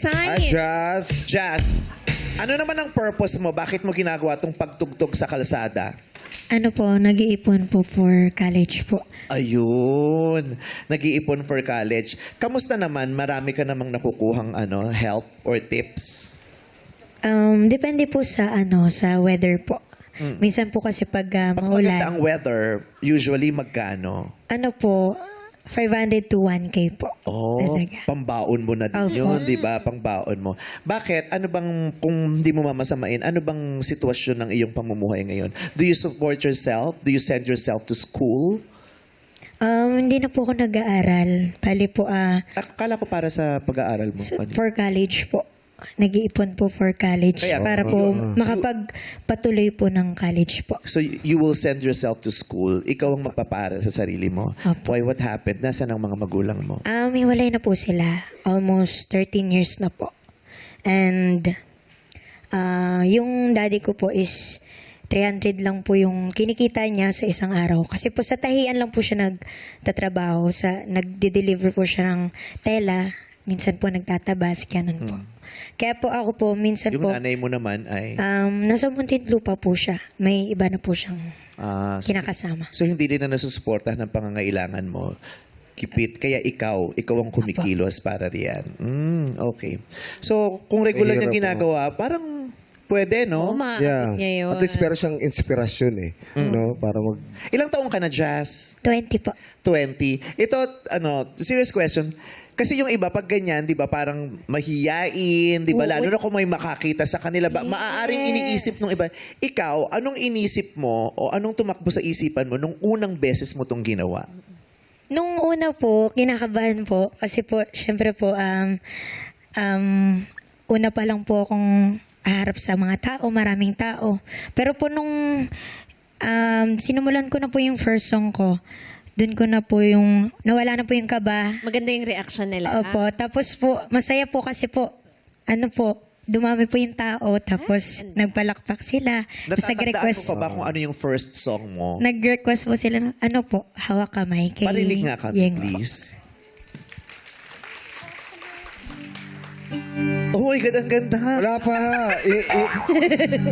Science. Jazz, ano naman ang purpose mo? Bakit mo ginagawa itong pagtugtog sa kalsada? Ano po, nag-iipon po for college po. Ayun, nag-iipon for college. Kamusta naman? Marami ka namang nakukuhang help or tips? Depende po sa sa weather po. Minsan po kasi pag Pag maganda ang maulan, weather, usually magkano? ano po, 500 to 1K po. Oh, Talaga. pambaon mo na din Opo. yun, di ba? Pangbaon mo. Bakit? Ano bang, kung hindi mo mamasamain, ano bang sitwasyon ng iyong pamumuhay ngayon? Do you support yourself? Do you send yourself to school? Hindi na po ako nag-aaral. Bali po, Akala ko para sa pag-aaral mo. for college po. Nag-iipon po for college Kaya- para po makapagpatuloy po ng college po. So you will send yourself to school. Ikaw ang magpapaaral sa sarili mo. Opo. Why, what happened? Nasaan ang mga magulang mo? Hiwalay na po sila. Almost 13 years na po. And yung daddy ko po is 300 lang po yung kinikita niya sa isang araw. Kasi po sa tahian lang po siya nagtatrabaho. Nagde-deliver po siya ng tela. Minsan po nagtatabas, ganun po. Kaya po ako po, minsan Yung po, nanay mo naman ay... nasa Muntinlupa po siya. May iba na po siyang so, kinakasama. so hindi din na nasusuportahan ng pangangailangan mo. Kipit. Kaya ikaw ang kumikilos para riyan. Okay. So, kung regular Mahirap, niyang ginagawa, parang pwede, no? Maakit niya yun. At least meron siyang inspirasyon eh. No? Para mag... Ilang taong ka na, Jazz? 20 po. 20. Ito, serious question. Kasi yung iba, pag ganyan, di ba, parang mahiyain, di ba? Lalo na kung may makakita sa kanila. Maaaring iniisip nung iba. Ikaw, anong inisip mo o anong tumakbo sa isipan mo nung unang beses mo tong ginawa? Nung una po, kinakabahan po. Kasi po, syempre po, una pa lang po akong haharap sa mga tao, maraming tao. Pero po nung sinimulan ko na po yung first song ko, dun ko na po nawala na po yung kaba. Maganda yung reaction nila. Opo, tapos po, masaya po kasi po, dumami po yung tao, tapos nagpalakpak sila. Tapos Natatandaan nag-request, mo pa ba kung ano yung first song mo? nag-request po sila ng, hawak kamay. Kay Parinig nga kami, Yeng. please. Oh my God, ang ganda. Wala pa.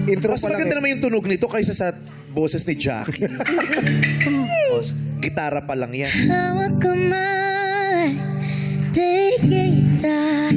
Intro Mas pa lang maganda eh. naman yung tunog nito kaysa sa boses ni Jackie. Gitara pa lang yan. Hawak kamay, di kita